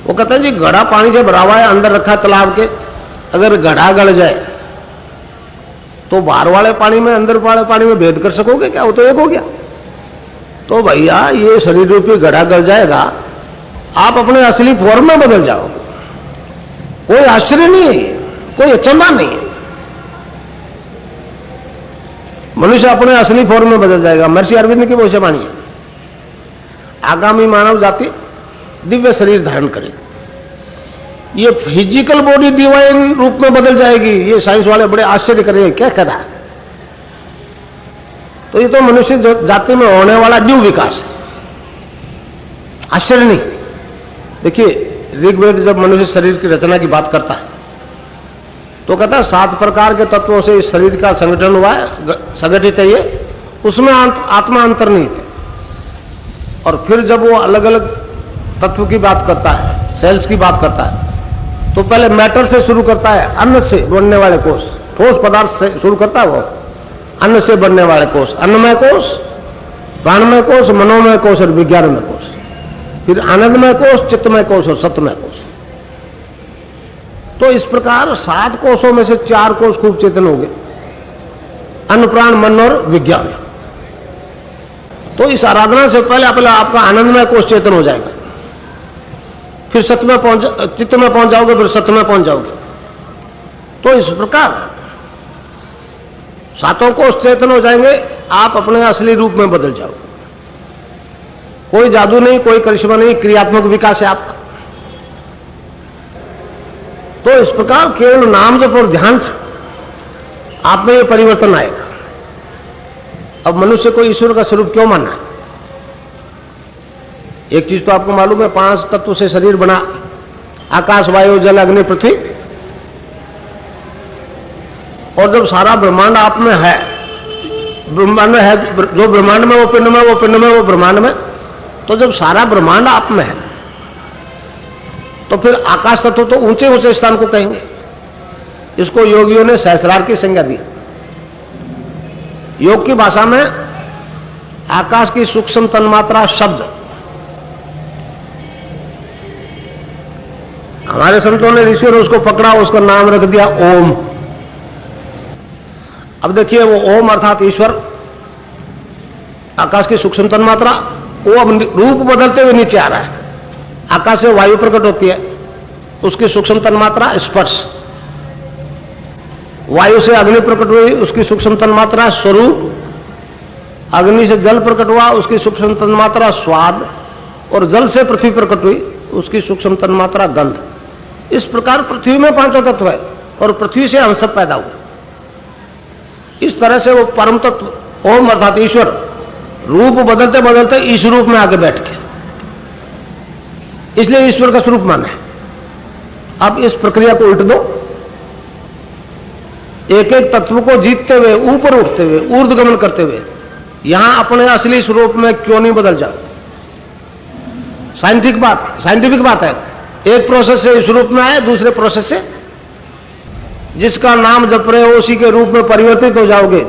वो कहता है जी घड़ा पानी से भरा हुआ है, अंदर रखा है तालाब के, अगर घड़ा गल जाए तो बाहर वाले पानी में अंदर वाले पानी में भेद कर सकोगे क्या? वो तो एक हो गया। तो भैया ये शरीर रूपी घड़ा गल जाएगा, आप अपने असली फॉर्म में बदल जाओगे। कोई आश्चर्य नहीं है, कोई अचंभा नहीं है। मनुष्य अपने असली फॉर्म में बदल जाएगा। महर्षि अरविंद की भविष्यवाणी है, आगामी मानव जाति दिव्य शरीर धारण करे, ये फिजिकल बॉडी डिवाइन रूप में बदल जाएगी। ये साइंस वाले बड़े आश्चर्य करेंगे, क्या कर रहा है? तो ये तो मनुष्य जाति में होने वाला ड्यू विकास है, आश्चर्य नहीं। देखिए ऋग्वेद जब मनुष्य शरीर की रचना की बात करता है तो कहता है 7 प्रकार के तत्वों से इस शरीर का संगठन हुआ है, संगठित है ये, उसमें आत्मा अंतर्निहित है। और फिर जब वो अलग अलग तत्व की बात करता है, सेल्स की बात करता है, तो पहले मैटर से शुरू करता है, अन्न से बनने वाले कोष, ठोस पदार्थ से शुरू करता है वो, अन्न से बनने वाले कोष, अन्नमय कोष, प्राणमय कोष, मनोमय कोष और विज्ञानमय कोष, फिर आनंदमय कोष, चित्तमय कोष और सत्यमय कोष। तो इस प्रकार 7 कोषों में से 4 कोष खूब चेतन हो गए, अन्न, प्राण, मन और विज्ञान। तो इस आराधना से पहले आपका आनंदमय कोष चेतन हो जाएगा, फिर सत्य में चित्त में पहुंच जाओगे, फिर सत्य में पहुंच जाओगे। तो इस प्रकार 7 कोष चेतन हो जाएंगे, आप अपने असली रूप में बदल जाओगे। कोई जादू नहीं, कोई करिश्मा नहीं, क्रियात्मक विकास है आपका। तो इस प्रकार केवल नाम जप और ध्यान से आप में ये परिवर्तन आएगा। अब मनुष्य को ईश्वर का स्वरूप क्यों मानना है? एक चीज तो आपको मालूम है, 5 तत्व से शरीर बना, आकाश, वायु, जल, अग्नि, पृथ्वी। और जब सारा ब्रह्मांड आप में है, ब्रह्मांड में है, जो ब्रह्मांड में वो पिंड में, वो पिंड में वो ब्रह्मांड में, तो जब सारा ब्रह्मांड आप में है तो फिर आकाश तत्व तो ऊंचे ऊंचे स्थान को कहेंगे। इसको योगियों ने सहस्रार की संज्ञा दी। योग की भाषा में आकाश की सूक्ष्म तन्मात्रा शब्द, हमारे संतों ने, ऋषियों ने उसको पकड़ा, उसका नाम रख दिया ओम। अब देखिए वो ओम अर्थात ईश्वर, आकाश की सूक्ष्म तन्मात्रा, वो अब रूप बदलते हुए नीचे आ रहा है। आकाश से वायु प्रकट होती है, उसकी सूक्ष्म तन्मात्रा स्पर्श, वायु से अग्नि प्रकट हुई, उसकी सूक्ष्म तन्मात्रा स्वरूप, अग्नि से जल प्रकट हुआ, उसकी सूक्ष्म तन्मात्रा स्वाद, और जल से पृथ्वी प्रकट हुई, उसकी सूक्ष्म तन्मात्रा गंध। इस प्रकार पृथ्वी में 5 तत्व है और पृथ्वी से हम सब पैदा हुए। इस तरह से वो परम तत्व ओम अर्थात ईश्वर रूप बदलते बदलते इस रूप में आके बैठ गया, इसलिए ईश्वर का स्वरूप माना है। अब इस प्रक्रिया को उल्ट दो, एक एक तत्व को जीतते हुए, ऊपर उठते हुए, ऊर्ध्वगमन करते हुए यहां अपने असली स्वरूप में क्यों नहीं बदल जाओ? साइंटिफिक बात है। एक प्रोसेस से इस रूप में आए, दूसरे प्रोसेस से जिसका नाम जप रहे हो उसी के रूप में परिवर्तित हो जाओगे।